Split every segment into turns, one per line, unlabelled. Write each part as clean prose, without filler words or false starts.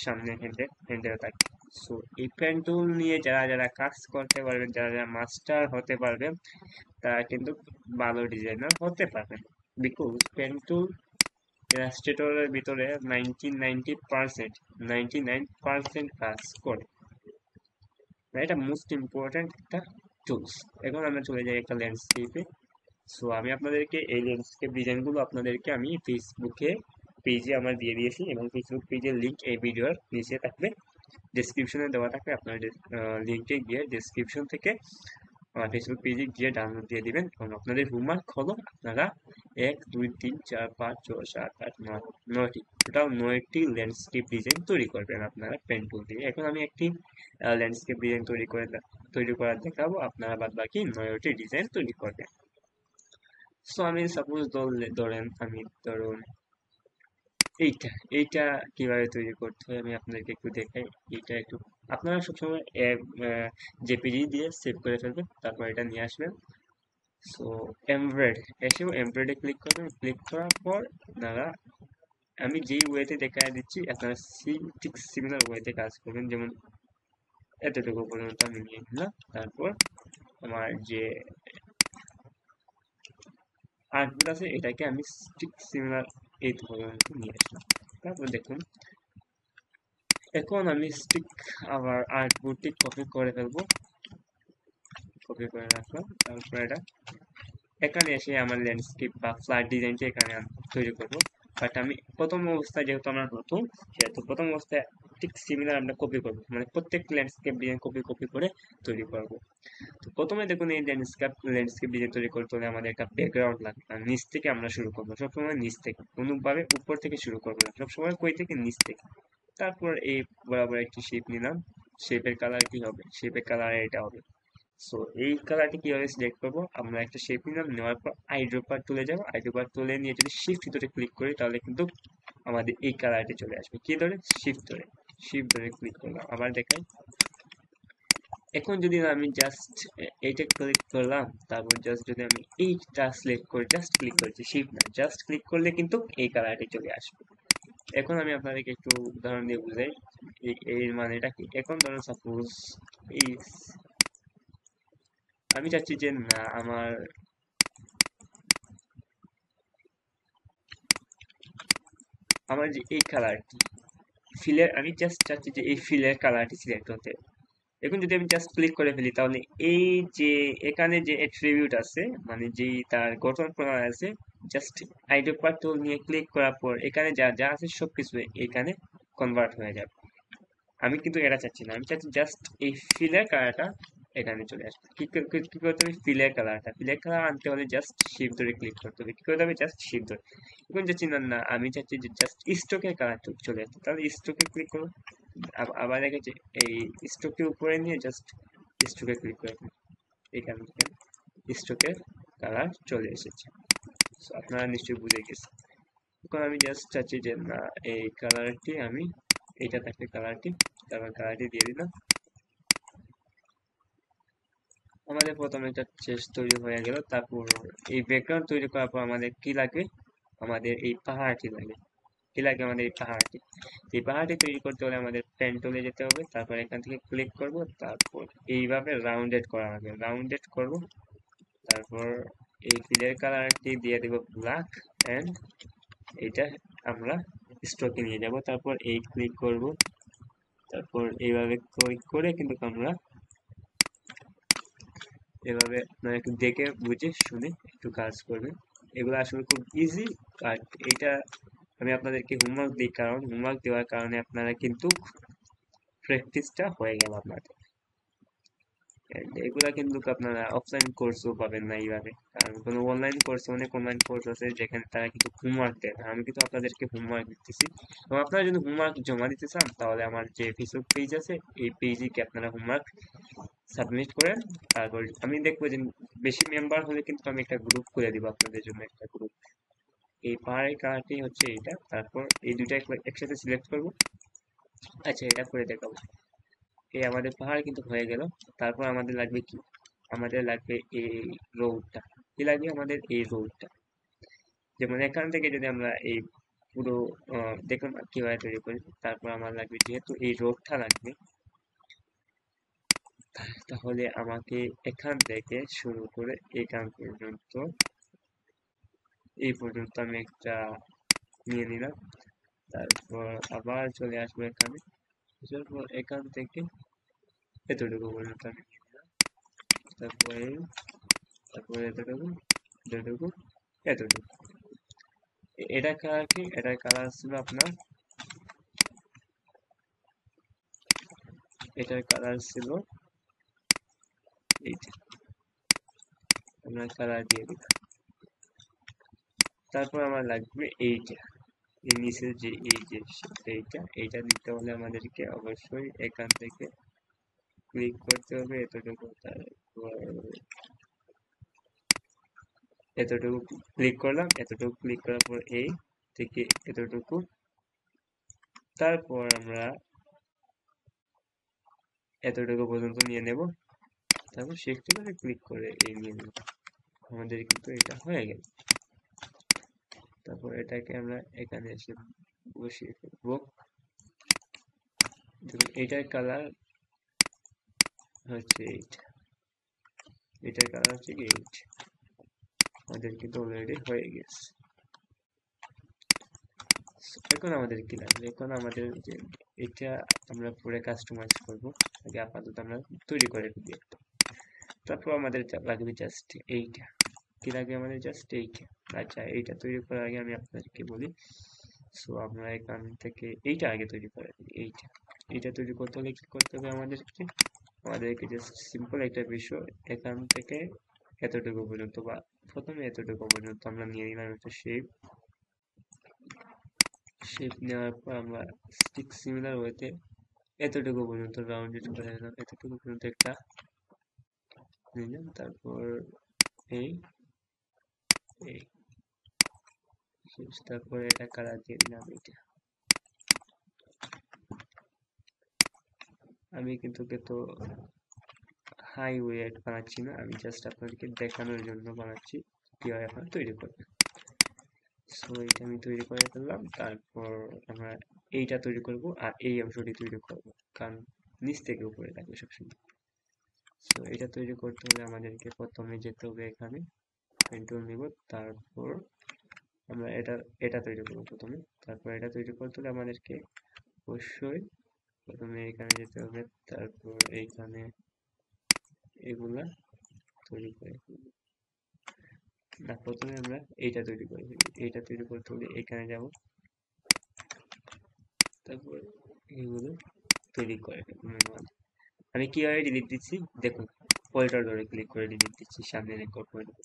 সামনে হেঁটে হেঁটে থাকে। সো এই পেন টুল নিয়ে যারা যারা কাজ করতে পারবেন, যারা যারা মাস্টার হতে পারবেন, তারা কিন্তু ভালো ডিজাইনার হতে পারবেন। বিকজ পেন টুল ইলাস্ট্রেটরের ভিতরে 99% কাজ করে। এটা মোস্ট ইম্পর্ট্যান্ট একটা টুলস। এখন আমরা চলে যাই একটা ল্যান্ডস্কেপে। সো আমি আপনাদেরকে এই ল্যান্ডস্কেপ ডিজাইনগুলো আপনাদেরকে আমি ফেসবুকে পেজে আমার দিয়ে দিয়েছি, এবং ফেসবুক পেজের লিঙ্ক এই ভিডিওর নিচে থাকবে, ডেসক্রিপশনে দেওয়া থাকবে। আপনারা লিঙ্কে গিয়ে ডেসক্রিপশন থেকে আমার ফেসবুক পেজে গিয়ে ডাউনলোড দিয়ে দিবেন, এবং আপনাদের হোমওয়ার্ক হলো আপনারা 1 2 3 4 5 6 7 8 9 9টি, টোটাল 9টি ল্যান্ডস্কেপ ডিজাইন তৈরি করবেন আপনারা পেন টুল দিয়ে। এখন আমি একটি ল্যান্ডস্কেপ ডিজাইন তৈরি করার দেখাবো, আপনারা বাদ বাকি 9টি ডিজাইন তৈরি করবেন। সো আমি সাপোজ ধরুন এইটা এইটা কিভাবে তৈরি করতে হয় আমি আপনাদেরকে একটু দেখাই। এইটা একটু আপনারা সবসময় জেপিজি দিয়ে সেভ করে ফেলবেন, তারপর এটা নিয়ে আসবেন। সো এমব্রেড এসেও এমব্রেডে ক্লিক করবেন, ক্লিক করার পর আপনারা আমি যেই ওয়েতে দেখা দিচ্ছি আপনারা ঠিক সিমিলার ওয়েতে কাজ করবেন। যেমন এতটুকু পর্যন্ত আমি নিয়ে নিলাম, তারপর আমার যে আর্টবোর্ড আছে এটাকে আমি ঠিক সিমিলার এই পর্যন্ত নিয়ে আসলাম। তারপর দেখুন এখন আমি আবার আর্টবোর্ডটি কপি করে ফেলবো, কপি করে রাখলাম। তারপর এটা এখানে এসে আমার ল্যান্ডস্কেপ বা ফ্ল্যাট ডিজাইনটা এখানে তৈরি করব। বাট আমি প্রথম অবস্থায় যেহেতু আমরা নতুন, সেহেতু প্রথম অবস্থায় ঠিক সিমিলার আমরা কপি করবো, মানে প্রত্যেক ল্যান্ডস্কেপ ডিজাইন কপি কপি করে তৈরি করব। তো প্রথমে দেখুন এই ল্যান্ডস্কেপ ডিজাইন তৈরি করতে হলে আমাদের একটা ব্যাকগ্রাউন্ড লাগবে, আর নিচ থেকে আমরা শুরু করবো সবসময়, নিচ থেকে, কোনোভাবে উপর থেকে শুরু করবো না, সবসময় কই থেকে, নিচ থেকে। তারপর এই বরাবর একটি শেপ নিলাম, শেপের কালার কি হবে, শেপের কালার এটা হবে। সো এই কালারটি কিভাবে সিলেক্ট করবো, আমরা একটা শেপ নিলাম, নেওয়ার পর আইড্রপার তুলে যাবো, আইড্রপার তুলে নিয়ে যদি শিফট ধরে ক্লিক করি তাহলে কিন্তু আমাদের এই কালারটি চলে আসবে। কি ধরে, শিফট ধরে ক্লিক করলাম, আবার দেখাই। এখন যদি আমি জাস্ট এইটা ক্লিক করলাম, তারপর জাস্ট যদি আমি এইটা সিলেক্ট করে জাস্ট ক্লিক করছি, শিফট না, জাস্ট ক্লিক করলে কিন্তু এই কালারটি চলে আসবে। এখন আমি আপনাদেরকে একটু উদাহরণ দিয়ে বুঝাই এর মানেটা কি। এখন ধরুন সাপোজ এই আমি চাচ্ছি যে না আমার যে এই কালারটি ফিলের, আমি জাস্ট চাচ্ছি যে এই ফিলের কালারটি সিলেক্ট হতে। এখন যদি আমি জাস্ট ক্লিক করে ফেলি তাহলে এই যে এখানে যে অ্যাট্রিবিউট আছে, মানে যেই তার গঠন প্রণালী আছে, জাস্ট আইডেন্টিফায়ার টুল নিয়ে ক্লিক করার পর এখানে যা যা আছে সবকিছু এখানে কনভার্ট হয়ে যাবে। আমি কিন্তু এটা চাচ্ছি না, আমি চাচ্ছি জাস্ট এই ফিলের কালারটা এখানে চলে আসবে। কি করতে হবে, ফিলের কালার আনতে হলে জাস্ট শিফট ধরে ক্লিক করতে হবে। কি করতে হবে, জাস্ট শিফট ধরে। এখন চাচ্ছি না, আমি চাচ্ছি যে জাস্ট স্ট্রোকের কালার চলে আসবে, তাহলে স্ট্রোকে ক্লিক করো। আবার দেখেছি এই স্ট্রোকের উপরে নিয়ে জাস্ট স্ট্রোকে ক্লিক করে দিন, এখান থেকে স্ট্রোকের কালার চলে এসেছে। So, আপনারা নিশ্চয়ই বুঝে গেছেন। এখন আমি জাস্ট চাচ্ছি যে না এই কালারটি আমি এটা থাকবে কালারটি, তারপর কালারটি দিয়ে দিলাম। আমাদের প্রথমে একটা চেস্ট তৈরি হয়ে গেল। তারপর এই ব্যাকগ্রাউন্ড তৈরি করার পর আমাদের কি লাগবে, আমাদের এই পাহাড়টি লাগে। কি লাগে, আমাদের এই পাহাড়টি। এই পাহাড়টি তৈরি করতে হলে আমাদের পেন টুলে যেতে হবে, তারপর এখান থেকে ক্লিক করব, তারপর এইভাবে রাউন্ডেড করা হবে, রাউন্ডেড করব। তারপর এই ফিলের কালারটি দিয়ে দেব ব্ল্যাক, এন্ড এইটা আমরা স্ট্রোকে নিয়ে যাব। তারপর এই ক্লিক করব, তারপর এইভাবে ক্লিক করে কিন্তু আমরা এভাবে আপনারা একটু দেখে বুঝে শুনে একটু কাজ করবেন। এগুলো আসলে খুব ইজি। আর এটা আমি আপনাদেরকে হোমওয়ার্ক দিই, কারণ হোমওয়ার্ক দেওয়ার কারণে আপনারা কিন্তু প্র্যাকটিসটা হয়ে গেল আপনাদের। And এগুলা কিন্তু আপনারা অফলাইন কোর্সও পাবেন না এইভাবে, কারণ কোনো অনলাইন কোর্স, অনেক অনলাইন কোর্স আছে যেখানে তারা কিন্তু হোমওয়ার্ক দেয় না। আমি কিন্তু আপনাদেরকে হোমওয়ার্ক দিতেছি, এবং আপনারা যদি হোমওয়ার্ক জমা দিতে চান তাহলে আমার যে ফেসবুক পেজ আছে এই পেজে কি আপনারা হোমওয়ার্ক সাবমিট করেন। তারপর আমি দেখবো যে বেশি মেম্বার হলে কিন্তু আমি একটা গ্রুপ খুলে দিব আপনাদের জন্য, একটা গ্রুপ। এই পাহাড়ের কালারটি হচ্ছে এইটা, তারপর এই দুইটা একসাথে সিলেক্ট করব। আচ্ছা, এটা করে দেখাবো। এই আমাদের পাহাড় কিন্তু হয়ে গেল। তারপর আমাদের লাগবে কি, আমাদের লাগবে এই রোডটা। কি লাগবে, আমাদের এই রোডটা। যেমন এখান থেকে যদি আমরা এই পুরো দেখুন কিভাবে তৈরি করি। তারপর আমার লাগবে যেহেতু এই রোডটা লাগবে, তাহলে আমাকে এখান থেকে শুরু করে এখান পর্যন্ত, এই পর্যন্ত আমি একটা নিয়ে নিলাম। তারপর আবার চলে আসবো এখানে, তারপর এখান থেকে এতটুকু পর্যন্ত আমি নিয়ে নিলাম। তারপরে তারপরে এতটুকু, এতটুকু, এতটুকু। এটা কালার কি? এটার কালার ছিল আপনার, এটার কালার ছিল এইটা, আমরা কালার দিয়ে দিলাম। তারপর আমার লাগবে এইটা, এর নিচের যে এই যে এইটা, এইটা নিতে হলে আমাদেরকে অবশ্যই এখান থেকে ক্লিক করতে হবে এতটুকু, তারপর এতটুকু ক্লিক করলাম, এতটুকু ক্লিক করার পর এই থেকে এতটুকু, তারপর আমরা এতটুকু পর্যন্ত নিয়ে নেব। তারপর শিফট করে ক্লিক করে এই নিয়ে নেব, আমাদের কিন্তু এটা হয়ে গেল। তারপর এটাকে আমরা এখানে এসে বসিয়ে ফেলবো। দেখুন এটার কালার হচ্ছে এইটা, এটার কালার হচ্ছে কি এইটা, আমাদের কিন্তু অলরেডি হয়ে গেছে। এখন আমাদের কি লাগবে? এখন আমাদের যে এটা আমরা পরে কাস্টমাইজ করব, আগে আপাতত আমরা তৈরি করে ফেলি একটা। তারপর আমাদের লাগবে জাস্ট এইটা, কি লাগবে আমাদের? জাস্ট এইটা। আচ্ছা, এইটা তৈরি করার আগে আমি আপনাদেরকে বলি। সো আমরা এখান থেকে এইটা আগে তৈরি করে ফেলি। এইটা তৈরি করতে হলে কি করতে হবে আমাদেরকে? আমাদেরকে জাস্ট সিম্পল একটা বিষয়, এখান থেকে এতটুকু পর্যন্ত, বা প্রথমে এতটুকু পর্যন্ত আমরা নিয়ে নিলাম একটা শেপ। শেপ নেওয়ার পর আমরা ঠিক সিমিলার ওয়েতে এতটুকু পর্যন্ত রাউন্ডেড করে নিলাম, এতটুকু পর্যন্ত একটা নিলাম। তারপর এই এই তারপর এটা কালার দিয়ে দিলাম এটা। আমি কিন্তু হাই ওয়েট বানাচ্ছি না, আমি জাস্ট আপনাদেরকে দেখানোর জন্য বানাচ্ছি কিভাবে আপনারা তৈরি করবেন। সো এটা আমি তৈরি করে ফেললাম। তারপর আমরা এইটা তৈরি করব, আর এই অংশটি তৈরি করব, কারণ নিচ থেকে উপরে থাকবে সবসময়। সো এটা তৈরি করতে হলে আমাদেরকে প্রথমে যেতে হবে এখানে, পেন টুল নিব, তারপর আমরা এটা তৈরি করবো প্রথমে। তারপর এটা তৈরি করতে হলে আমাদেরকে অবশ্যই প্রথমে এখানে যেতে হবে, তারপর এইখানে এগুলা তৈরি করে ফেলবো। না, প্রথমে আমরা এইটা তৈরি করে ফেলি। এইটা তৈরি করতে হলে এখানে যাব, তারপর এগুলো তৈরি করে ফেলবো ম্যানুয়ালি। আমি কিভাবে ডিলিট দিচ্ছি দেখুন, পল্টার ধরে ক্লিক করে ডিলিট দিচ্ছি, সামনে রেকর্ড করে দেবো।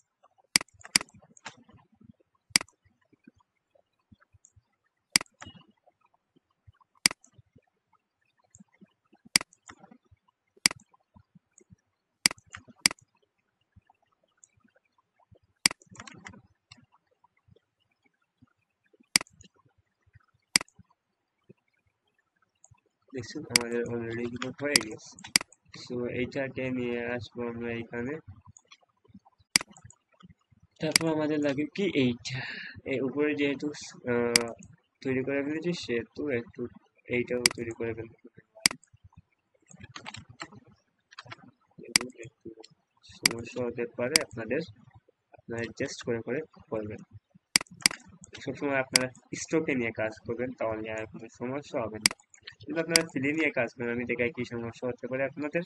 দেখছেন আমাদের অলরেডি কিন্তু হয়ে গেছে। সো এইটাকে নিয়ে আসবো আমরা এখানে। তারপর আমাদের লাগে কি এইটা, এই উপরে যেহেতু তৈরি করে ফেলেছি, সেহেতু একটু এইটাও তৈরি করে ফেলতে হবে। এবং একটু সমস্যা হতে পারে আপনাদের, আপনারা অ্যাডজাস্ট করে করে করবেন। সবসময় আপনারা স্ট্রোকে নিয়ে কাজ করবেন, তাহলে আর কোনো সমস্যা হবে না। কিন্তু আপনারা ফিলে নিয়ে কাজ করেন, আমি দেখাই কি সমস্যা হতে পারে আপনাদের।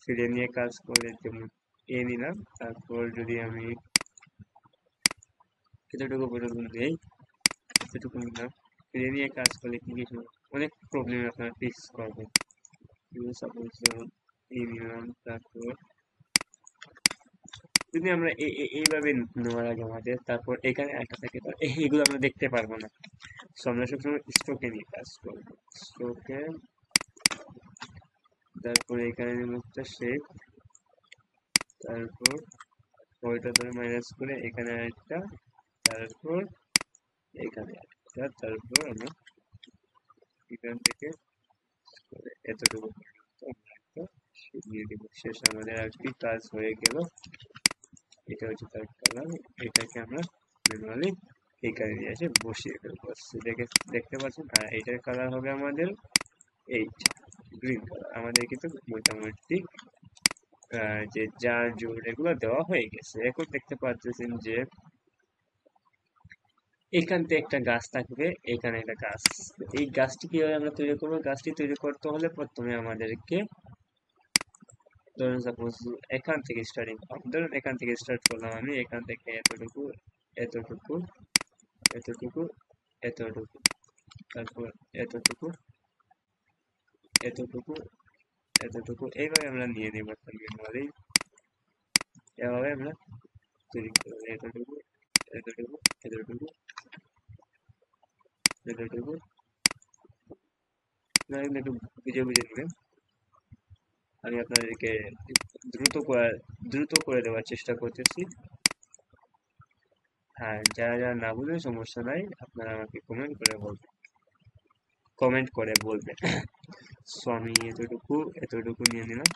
ফিলে নিয়ে কাজ করলে যেমন এ নিলাম, তারপর যদি আমি এতটুকু পর্যন্ত নেই, এতটুকু নিলাম, ফিলে নিয়ে কাজ করলে কি কিছু অনেক প্রবলেম আপনারা ফেস করবেন। সাপোজ যেমন এই নিলাম, তারপর যদি আমরা এইভাবে নেওয়ার আগে আমাদের, তারপর এখানে একটা থাকে, এগুলো আমরা দেখতে পারবো না। সো আমরা সবসময় স্ট্রোকে নিয়ে কাজ করবো, স্ট্রোকে। তারপর এখানে মুখটা শেপ, তারপর ওইটা ধরে মাইনাস করে এখানে একটা, তারপর এখানে একটা, তারপর আমরা এখান থেকে এতটুকু পর্যন্ত আমরা একটা শেপ দিয়ে দিব। শেষ, আমাদের আর কি কাজ হয়ে গেল। এটা হচ্ছে তার কালার, এটাকে আমরা ম্যানুয়ালি এখানে নিয়ে এসে বসিয়ে ফেলবো। So দেখতে পাচ্ছেন, আর এটার কালার হবে আমাদের এইটা গ্রিন কালার। আমাদের কিন্তু মোটামুটি যে জার জোর এগুলো দেওয়া হয়ে গেছে। এখন দেখতে পাচ্ছেন যে এখান থেকে একটা গাছ থাকবে, এখানে একটা গাছ। এই গাছটি কিভাবে আমরা তৈরি করবো? গাছটি তৈরি করতে হলে প্রথমে আমাদেরকে, ধরুন সাপোজ এখান থেকে স্টার্টিং, ধরুন এখান থেকে স্টার্ট করলাম আমি, এখান থেকে এতটুকু, এতটুকু, এতটুকু, এতটুকু, তারপর এতটুকু, এতটুকু, এতটুকু, এইভাবে আমরা নিয়ে নেবো একটা মেমোরি। এভাবে আমরা তৈরি করবো এতটুকু, এতটুকু, এতটুকু, এতটুকু। আপনারা কিন্তু একটু বুঝে বুঝে নেবেন। আমি আপনাদেরকে দ্রুত করে দেওয়ার চেষ্টা করতেছি। হ্যাঁ, যারা যারা না বুঝবেন সমস্যা নাই, আপনারা আমাকে কমেন্ট করে বলবেন। সো আমি এতটুকু নিয়ে নিলাম।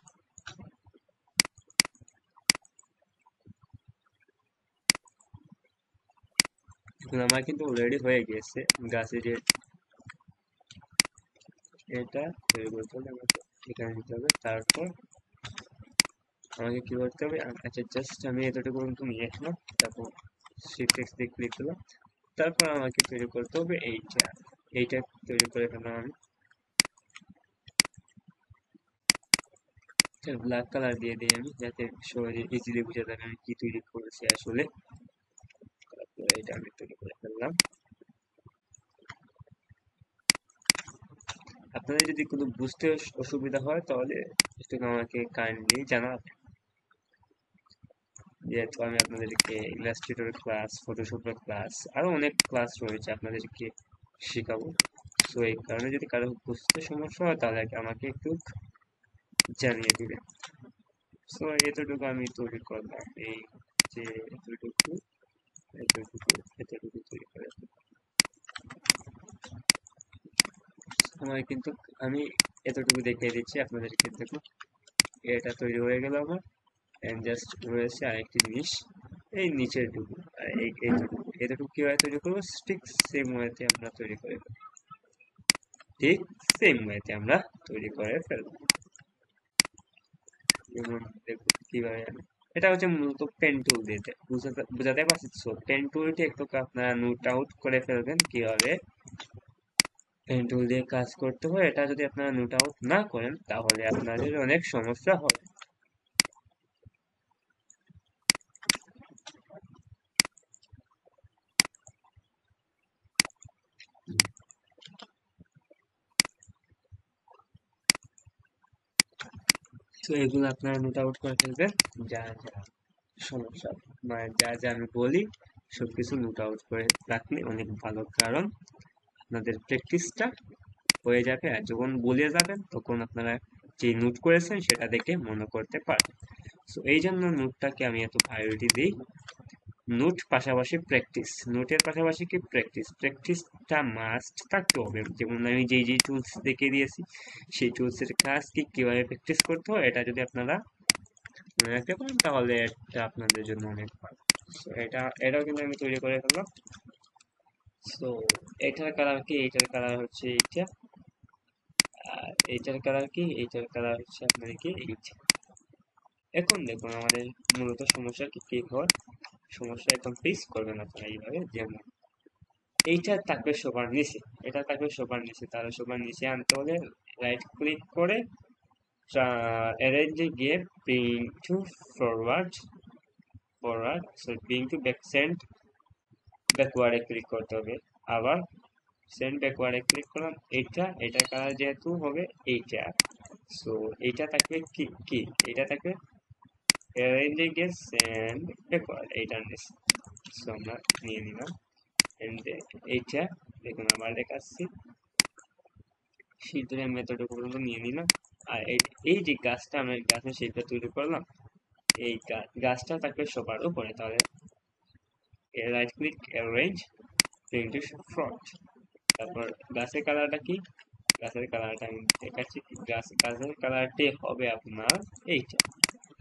এখন আমার কিন্তু অলরেডি হয়ে গিয়েছে গাছে যে এটা তৈরি করতে হলে আমাকে এখানে নিতে হবে। তারপর আমাকে কি করতে হবে, আচ্ছা জাস্ট আমি এতটুকু কিন্তু নিয়ে আসলাম, তারপর শিফট এক্স দিয়ে ক্লিক করলাম। তারপর আমাকে তৈরি করতে হবে এইটা। এইটা তৈরি করে ফেললাম আমি। ব্ল্যাক কালার দিয়ে দিই আমি, যাতে সহজে ইজিলি বুঝে যাবে আমি কি তৈরি করেছি আসলে। তারপর এটা আমি তৈরি করে ফেললাম। আপনাদের যদি কোনো বুঝতে অসুবিধা হয় তাহলে একটু আমাকে কাইন্ডলি জানাবেন, যেহেতু আমি আপনাদেরকে ইলাস্ট্রেটর ক্লাস, ফটোশপের ক্লাস, আরো অনেক ক্লাস রয়েছে আপনাদেরকে শেখাবো। সো এই কারণে যদি কারো বুঝতে সমস্যা হয় তাহলে আমাকে একটু জানিয়ে দিবেন। সো এতটুকু আমি তৈরি করলাম, এই যে এতটুকু, এতটুকু, এতটুকু তৈরি করে আমার কিন্তু, আমি এতটুকু দেখিয়ে দিচ্ছি আপনাদেরকে। দেখুন এটা তৈরি হয়ে গেল আমার। জাস্ট রয়েছে আরেকটি জিনিস, এই নিচের টুকু, আর এইটুকু। এতটুকু কিভাবে তৈরি করবো? ঠিক সেম ওয়েতে আমরা তৈরি করে ফেলবো। ঠিক সেম ওয়েতে আমরা তৈরি করে ফেলবো। যেমন দেখুন কিভাবে এটা হচ্ছে মূলত পেন টুল দিয়ে বুঝাতে পারছি। সো পেন টুলটি একটু আপনারা নোট আউট করে ফেলবেন কিভাবে পেন টুল দিয়ে কাজ করতে হয়। এটা যদি আপনারা নোট আউট না করেন তাহলে আপনাদের অনেক সমস্যা হবে। তো এগুলো আপনারা নোট আউট করে ফেলবেন। যা যা সমস্যা, মানে যা যা আমি বলি সবকিছু নোট আউট করে রাখলে অনেক ভালো, কারণ আপনাদের প্র্যাকটিসটা হয়ে যাবে। আর যখন বলে যাবেন তখন আপনারা যে নোট করেছেন সেটা দেখে মনে করতে পারবেন। তো এই জন্য নোটটাকে আমি এত প্রায়োরিটি দিই। নোট পাশাপাশি প্র্যাকটিস, নোটের পাশাপাশি কি প্র্যাকটিসটা মাস্ট থাকতে হবে। যেমন আমি যেই যেই টুলস দেখিয়ে দিয়েছি সেই টুলসের কাজ কি কিভাবে প্র্যাকটিস করতে হয়, এটা যদি আপনারা মনে রাখতে পারেন তাহলে এটা আপনাদের জন্য অনেক ভালো। So এটাও কিন্তু আমি তৈরি করে ফেললাম। তো এটার কালার কি, এইটার কালার হচ্ছে এইটা, আর এইটার কালার কি, এইটার কালার হচ্ছে আপনার কি এইটা। এখন দেখুন আমাদের মূলত সমস্যা কি কি হয়। সমস্যা একদম ফেস করবেন আপনারা এইভাবে, যেমন এইটা থাকবে সবার নিচে, এটা থাকবে সবার নিচে, তাহলে সবার নিচে আনতে হলে রাইট ক্লিক করে অ্যারেঞ্জে গিয়ে bring to forward, bring to back, send ব্যাকওয়ার্ডে ক্লিক করতে হবে। আবার সেন্ড ব্যাকওয়ার্ডে ক্লিক করলাম। এটার কালার যেহেতু হবে এইটা, সো এইটা থাকবে কি কি, এইটা থাকবে অ্যারেঞ্জে গিয়ে সেন্ড ব্যাকওয়ার্ড, এইটার নিচে। সো আমরা নিয়ে নিলাম। এন্ড এইটা দেখুন আবার দেখাচ্ছি, শীতের মেথড পর্যন্ত নিয়ে নিলাম। আর এই যে গাছটা আমরা গাছের শেপটা তৈরি করলাম, এই গাছটা থাকবে সবার উপরে, তাহলে right click arrange bring to front. তারপর গাছের কালারটা কি, গাছের কালারটা আমি দেখাচ্ছি। গাছের কালারটি হবে আপনার এইটা,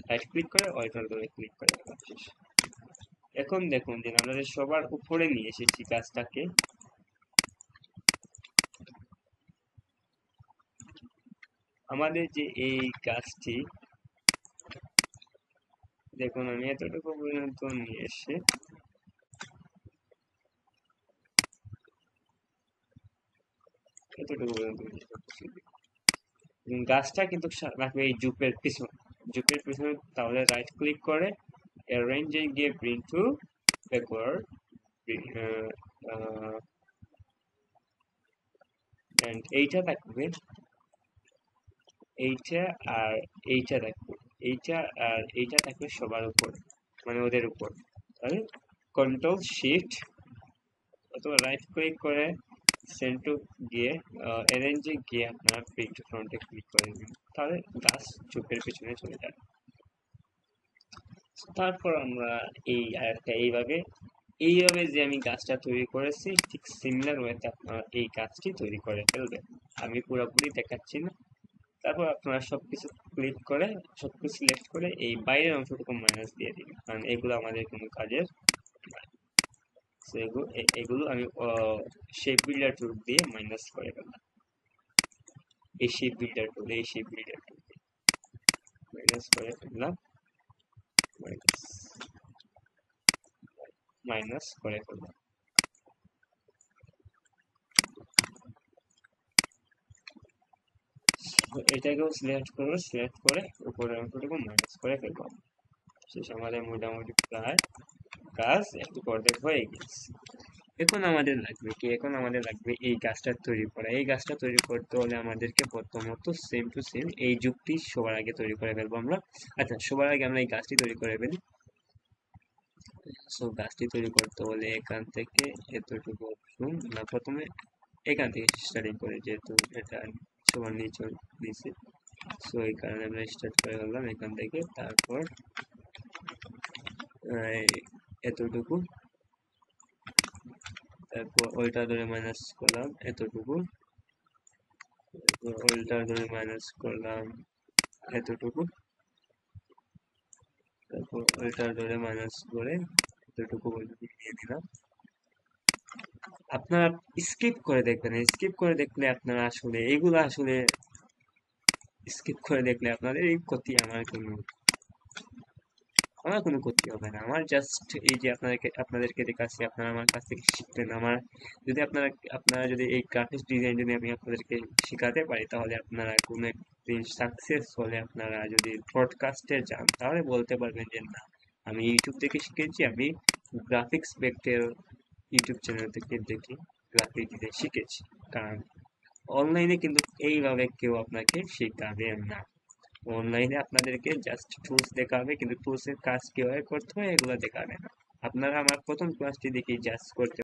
রাইট ক্লিক করে ওইটার উপরে ক্লিক করে শেষ। এখন দেখুন যে আমরা যে সবার উপরে নিয়ে এসেছি গাছটাকে। আমাদের যে এই গাছটি, দেখুন আমি এতটুকু পর্যন্ত নিয়ে এসে এতটুকু পর্যন্ত নিয়ে এসেছি। গাছটা কিন্তু রাখবে এই জুপের পিছনে, জুপের পিছনে। তাহলে রাইট ক্লিক করে অ্যারেঞ্জে গিয়ে ব্রিং টু ব্যাকওয়ার্ড, এন্ড এইটা থাকবে, এইটা আর এইটা থাকবে, এইটা আর এইটা থাকবে সবার উপর, মানে ওদের উপর। তাহলে কন্ট্রোল শিফট অথবা রাইট ক্লিক করে সেন্ড টু গিয়ে অ্যারেঞ্জে গিয়ে আপনারা পিক টু ফ্রন্টে ক্লিক করে দিন, তাহলে গাছ চোখের পেছনে চলে যাবে। তারপর আমরা এই আরেকটা এইভাবে যে আমি গাছটা তৈরি করেছি, ঠিক সিমিলার ওয়েতে আপনারা এই গাছটি তৈরি করে ফেলবেন। আমি পুরোপুরি দেখাচ্ছি না। তারপর আপনারা সবকিছু ক্লিক করে, সবকিছু সিলেক্ট করে এই বাইরের অংশটুকু মাইনাস দিয়ে দিন, কারণ এগুলো আমাদের কোনো কাজের না। So এগুলো আমি শেপ বিল্ডার টুল দিয়ে মাইনাস করে ফেললাম। এই শেপ বিল্ডার টুল মাইনাস করে ফেললাম, মাইনাস মাইনাস করে ফেললাম। তো এটাকেও সিলেক্ট করবো, সিলেক্ট করে উপরের অংশটুকু মাইনাস করে ফেলবো। শেষ, আমাদের মোটামুটি প্রায় কাজ একটু অর্ধেক হয়ে গেছে। এখন আমাদের লাগবে এই গাছটা তৈরি করা। এই গাছটা তৈরি করতে হলে আমাদেরকে প্রথমত সেম টু সেম এই যুগটি সবার আগে তৈরি করে ফেলবো আমরা। আচ্ছা, সবার আগে আমরা এই গাছটি তৈরি করে ফেলি। সো গাছটি তৈরি করতে হলে এখান থেকে এতটুকু অপশন না, প্রথমে এখান থেকে স্টার্টিং করে, যেহেতু এটা সবার নিচে দিয়েছে। সো এই কারণে আমরা স্টার্ট করে ফেললাম এখান থেকে। তারপর এতটুকু, তারপর ওইটা ধরে মাইনাস করলাম এতটুকু, তারপর ওইটা ধরে মাইনাস করলাম এতটুকু, তারপর ওইটা ধরে মাইনাস করে এতটুকু পর্যন্ত দিয়ে দিলাম। আপনারা স্কিপ করে দেখবেন, স্কিপ করে দেখলে আপনারা আসলে এগুলো আসলে স্কিপ করে দেখলে আপনাদের এই ক্ষতি, আমার কোনো ক্ষতি হবে না। আমার জাস্ট এই যে আপনাদেরকে দেখাচ্ছি, আপনারা আমার কাছ থেকে শিখবেন। যদি আপনারা যদি এই গ্রাফিক্স ডিজাইন যদি আমি আপনাদেরকে শেখাতে পারি, তাহলে আপনারা কোনো একদিন সাকসেস হলে আপনারা যদি পডকাস্টে যান, তাহলে বলতে পারবেন যে না, আমি ইউটিউব থেকে শিখেছি, আমি গ্রাফিক্স বেক্টের ইউটিউব চ্যানেল থেকে দেখে গ্রাফিক ডিজাইন শিখেছি। কারণ অনলাইনে কিন্তু এইভাবে কেউ আপনাকে শেখাবে না। অনলাইনে আপনাদেরকে জাস্ট টুলস দেখাবে, কিন্তু টুলস এর কাজ কিভাবে করতে হয় এগুলো দেখাবে না। আপনারা আমার প্রথম ক্লাসটি দেখে জাস্ট করতে